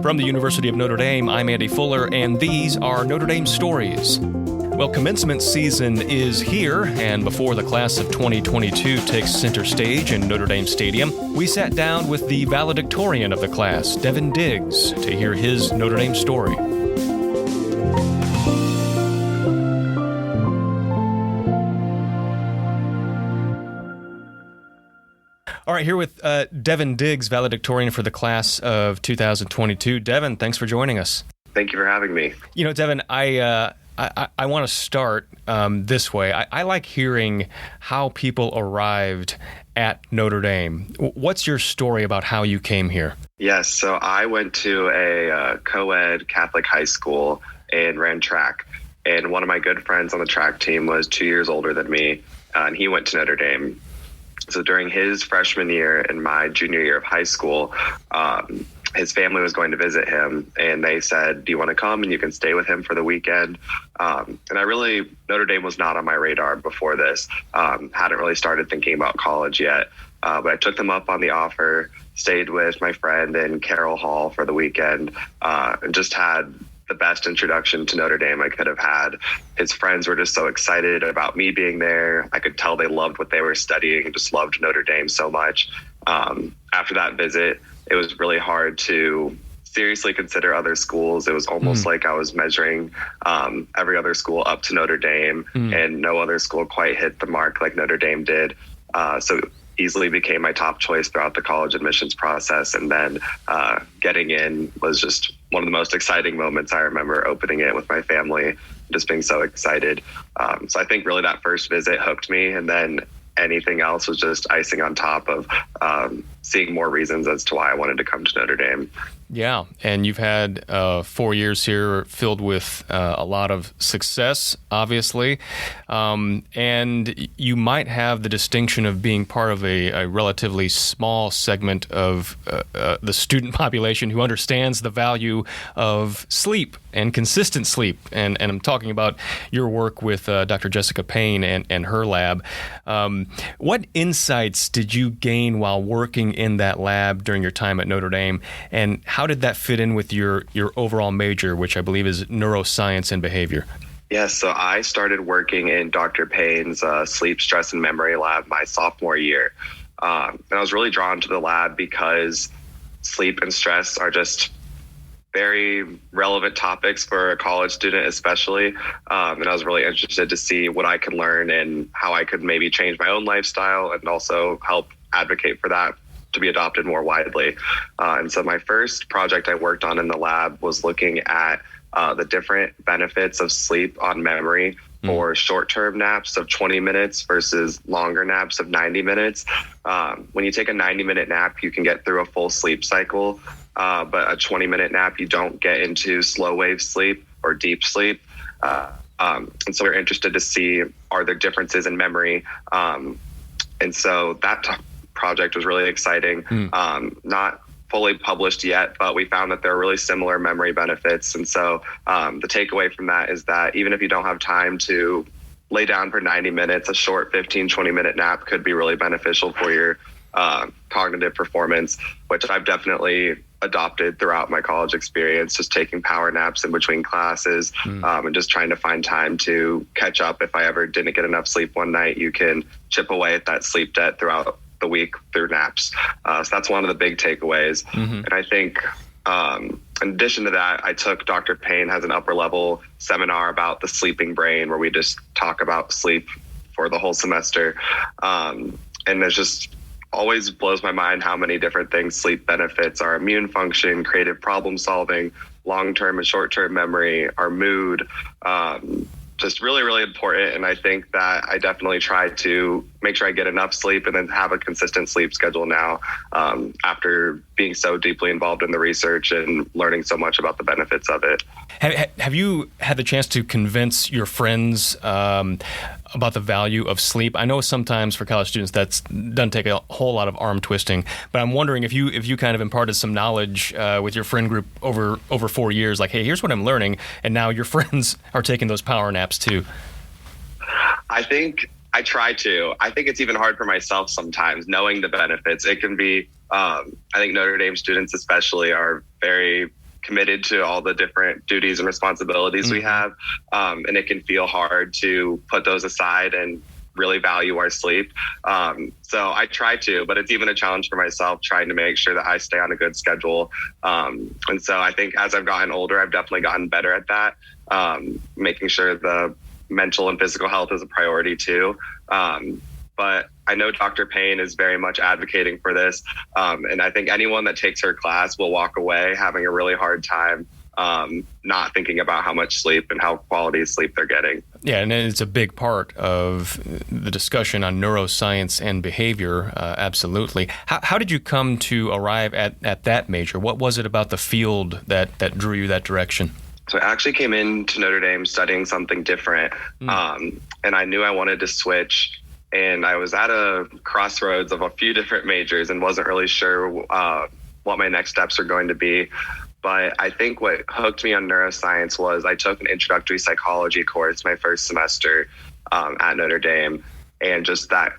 From the University of Notre Dame, I'm Andy Fuller, and these are Notre Dame Stories. Well, commencement season is here, and before the class of 2022 takes center stage in Notre Dame Stadium, we sat down with the valedictorian of the class, Devin Diggs, to hear his Notre Dame story. All right, here with Devin Diggs, valedictorian for the class of 2022. Devin, thanks for joining us. Thank you for having me. You know, Devin, I want to start this way. I like hearing how people arrived at Notre Dame. What's your story about how you came here? Yes, so I went to a co-ed Catholic high school and ran track. And one of my good friends on the track team was 2 years older than me, and he went to Notre Dame. So during his freshman year and my junior year of high school, his family was going to visit him, and they said, do you want to come and you can stay with him for the weekend? And Notre Dame was not on my radar before this. Hadn't really started thinking about college yet, but I took them up on the offer, stayed with my friend in Carroll Hall for the weekend, and just had the best introduction to Notre Dame I could have had. His friends were just so excited about me being there. I could tell they loved what they were studying and just loved Notre Dame so much. After that visit, it was really hard to seriously consider other schools. It was almost like I was measuring every other school up to Notre Dame, and no other school quite hit the mark like Notre Dame did. So easily became my top choice throughout the college admissions process. And then getting in was just one of the most exciting moments. I remember opening it with my family, just being so excited. So I think really that first visit hooked me, and then anything else was just icing on top of seeing more reasons as to why I wanted to come to Notre Dame. Yeah, and you've had 4 years here filled with a lot of success, obviously, and you might have the distinction of being part of a relatively small segment of the student population who understands the value of sleep and consistent sleep, and I'm talking about your work with Dr. Jessica Payne and her lab. What insights did you gain while working in that lab during your time at Notre Dame, and how did that fit in with your overall major, which I believe is neuroscience and behavior? Yes, so I started working in Dr. Payne's sleep, stress, and memory lab my sophomore year. And I was really drawn to the lab because sleep and stress are just very relevant topics for a college student especially. And I was really interested to see what I could learn and how I could maybe change my own lifestyle and also help advocate for that to be adopted more widely. And so my first project I worked on in the lab was looking at the different benefits of sleep on memory for short-term naps of 20 minutes versus longer naps of 90 minutes. When you take a 90-minute nap, you can get through a full sleep cycle, but a 20-minute nap, you don't get into slow-wave sleep or deep sleep. And so we're interested to see, are there differences in memory? And so that project was really exciting. Not fully published yet, but we found that there are really similar memory benefits. And so the takeaway from that is that even if you don't have time to lay down for 90 minutes, a short 15, 20-minute nap could be really beneficial for your cognitive performance, which I've definitely adopted throughout my college experience, just taking power naps in between classes and just trying to find time to catch up. If I ever didn't get enough sleep one night, you can chip away at that sleep debt throughout the week through naps. So that's one of the big takeaways. And I think in addition to that, I took Dr. Payne has an upper level seminar about the sleeping brain where we just talk about sleep for the whole semester. And there's just always blows my mind how many different things sleep benefits: our immune function, creative problem solving, long-term and short-term memory, our mood, just really, really important. And I think that I definitely try to make sure I get enough sleep and then have a consistent sleep schedule now, after being so deeply involved in the research and learning so much about the benefits of it. Have you had the chance to convince your friends about the value of sleep? I know sometimes for college students that doesn't take a whole lot of arm twisting, but I'm wondering if you kind of imparted some knowledge with your friend group over 4 years, like, hey, here's what I'm learning, and now your friends are taking those power naps too. I think I try to. I think it's even hard for myself sometimes, knowing the benefits. It can be, I think Notre Dame students especially are very committed to all the different duties and responsibilities we have. And it can feel hard to put those aside and really value our sleep. So I try to, but it's even a challenge for myself trying to make sure that I stay on a good schedule. And so I think as I've gotten older, I've definitely gotten better at that, making sure the mental and physical health is a priority too. But I know Dr. Payne is very much advocating for this. And I think anyone that takes her class will walk away having a really hard time not thinking about how much sleep and how quality sleep they're getting. Yeah, and it's a big part of the discussion on neuroscience and behavior, absolutely. How did you come to arrive at that major? What was it about the field that drew you that direction? So I actually came into Notre Dame studying something different, and I knew I wanted to switch. And I was at a crossroads of a few different majors and wasn't really sure what my next steps were going to be. But I think what hooked me on neuroscience was I took an introductory psychology course my first semester at Notre Dame. And just that,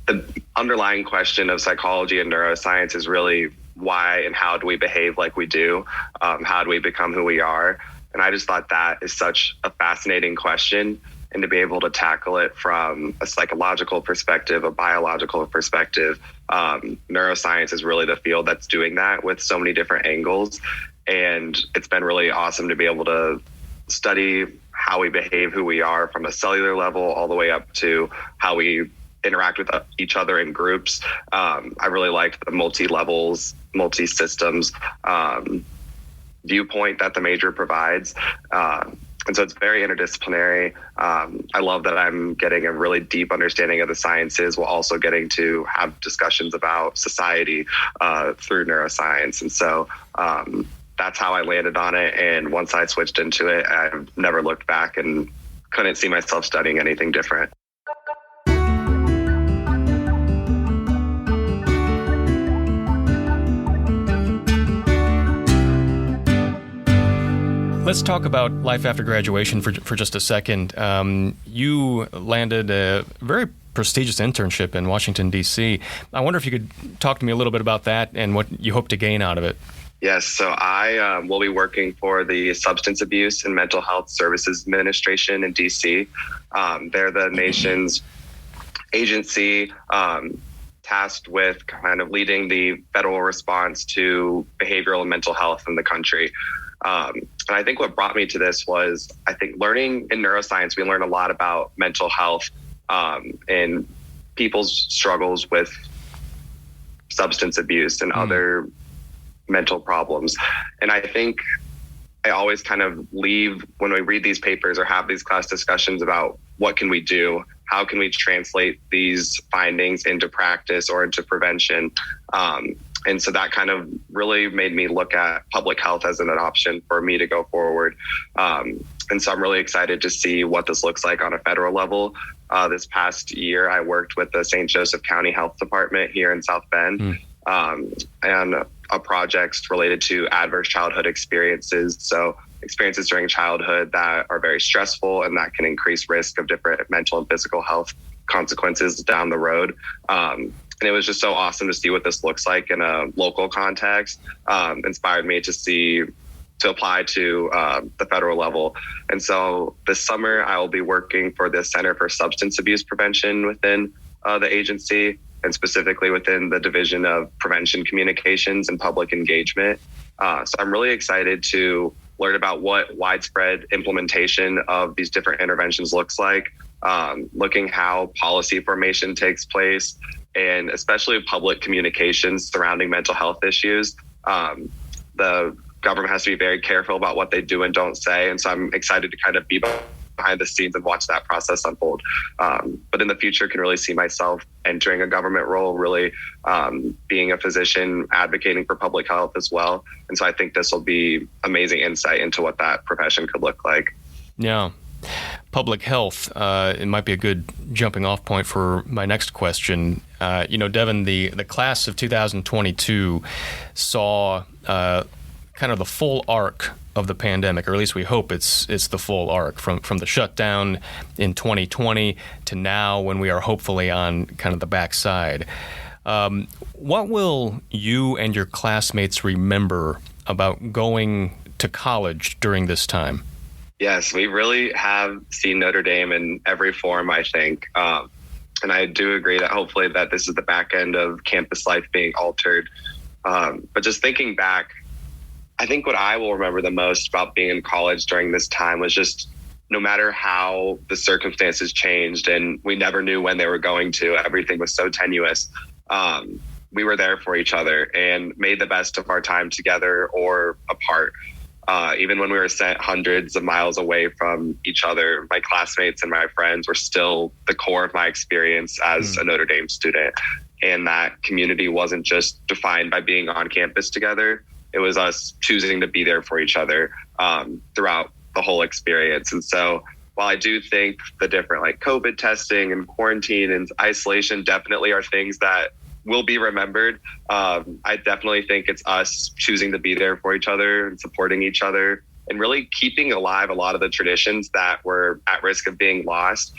the underlying question of psychology and neuroscience is really why and how do we behave like we do? How do we become who we are? And I just thought that is such a fascinating question. And to be able to tackle it from a psychological perspective, a biological perspective, neuroscience is really the field that's doing that with so many different angles. And it's been really awesome to be able to study how we behave, who we are from a cellular level, all the way up to how we interact with each other in groups. I really liked the multi-levels, multi-systems viewpoint that the major provides. And so it's very interdisciplinary. I love that I'm getting a really deep understanding of the sciences while also getting to have discussions about society through neuroscience. And so that's how I landed on it. And once I switched into it, I've never looked back and couldn't see myself studying anything different. Let's talk about life after graduation for just a second. You landed a very prestigious internship in Washington, D.C. I wonder if you could talk to me a little bit about that and what you hope to gain out of it. Yes, so I will be working for the Substance Abuse and Mental Health Services Administration in D.C. They're the nation's agency tasked with kind of leading the federal response to behavioral and mental health in the country. And I think what brought me to this was, I think learning in neuroscience, we learn a lot about mental health and people's struggles with substance abuse and other mental problems. And I think I always kind of leave when we read these papers or have these class discussions about what can we do? How can we translate these findings into practice or into prevention? And so that kind of really made me look at public health as an option for me to go forward. And so I'm really excited to see what this looks like on a federal level. This past year, I worked with the St. Joseph County Health Department here in South Bend and a project related to adverse childhood experiences. So experiences during childhood that are very stressful and that can increase risk of different mental and physical health consequences down the road. And it was just so awesome to see what this looks like in a local context. Inspired me to apply to the federal level. And so this summer, I will be working for the Center for Substance Abuse Prevention within the agency, and specifically within the Division of Prevention Communications and Public Engagement. So I'm really excited to learn about what widespread implementation of these different interventions looks like, looking how policy formation takes place, and especially public communications surrounding mental health issues. The government has to be very careful about what they do and don't say. And so I'm excited to kind of be behind the scenes and watch that process unfold. But in the future, can really see myself entering a government role, really being a physician, advocating for public health as well. And so I think this will be amazing insight into what that profession could look like. Yeah. Public health, it might be a good jumping off point for my next question. Devin, the class of 2022 saw kind of the full arc of the pandemic, or at least we hope it's the full arc from the shutdown in 2020 to now when we are hopefully on kind of the backside. What will you and your classmates remember about going to college during this time? Yes, we really have seen Notre Dame in every form, I think. And I do agree that hopefully that this is the back end of campus life being altered. But just thinking back, I think what I will remember the most about being in college during this time was just no matter how the circumstances changed and we never knew when they were going to, everything was so tenuous. We were there for each other and made the best of our time together or apart. Even when we were sent hundreds of miles away from each other, my classmates and my friends were still the core of my experience as a Notre Dame student. And that community wasn't just defined by being on campus together. It was us choosing to be there for each other throughout the whole experience. And so while I do think the different like COVID testing and quarantine and isolation definitely are things that will be remembered, I definitely think it's us choosing to be there for each other and supporting each other and really keeping alive a lot of the traditions that were at risk of being lost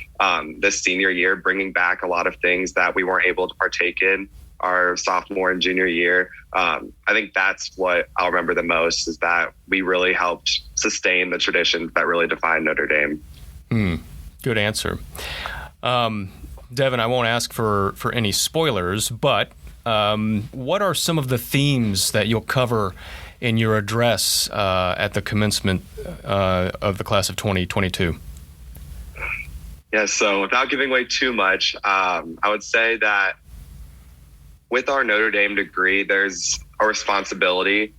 this senior year, bringing back a lot of things that we weren't able to partake in our sophomore and junior year. I think that's what I'll remember the most, is that we really helped sustain the traditions that really define Notre Dame. Good answer. Devin, I won't ask for any spoilers, but what are some of the themes that you'll cover in your address at the commencement of the class of 2022? Yeah, so without giving away too much, I would say that with our Notre Dame degree, there's a responsibility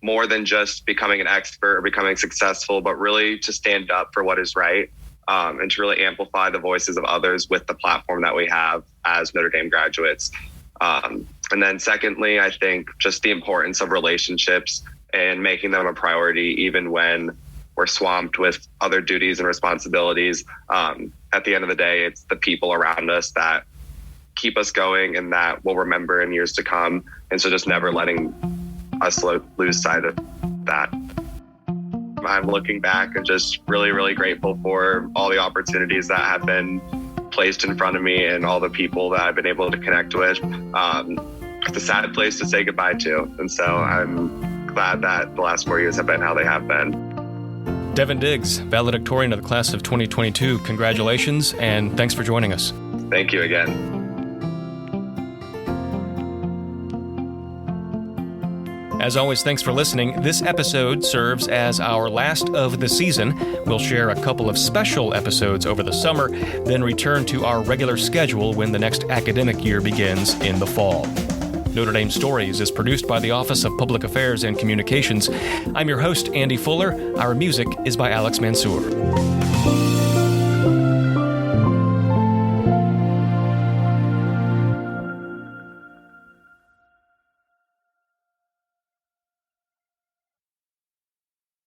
more than just becoming an expert or becoming successful, but really to stand up for what is right and to really amplify the voices of others with the platform that we have as Notre Dame graduates. And then secondly, I think just the importance of relationships and making them a priority, even when we're swamped with other duties and responsibilities. At the end of the day, it's the people around us that keep us going and that we'll remember in years to come. And so just never letting us lose sight of that. I'm looking back and just really, really grateful for all the opportunities that have been placed in front of me and all the people that I've been able to connect with. It's a sad place to say goodbye to. And so I'm glad that the last 4 years have been how they have been. Devin Diggs, Valedictorian of the class of 2022. Congratulations, and thanks for joining us. Thank you again. As always, thanks for listening. This episode serves as our last of the season. We'll share a couple of special episodes over the summer, then return to our regular schedule when the next academic year begins in the fall. Notre Dame Stories is produced by the Office of Public Affairs and Communications. I'm your host, Andy Fuller. Our music is by Alex Mansour.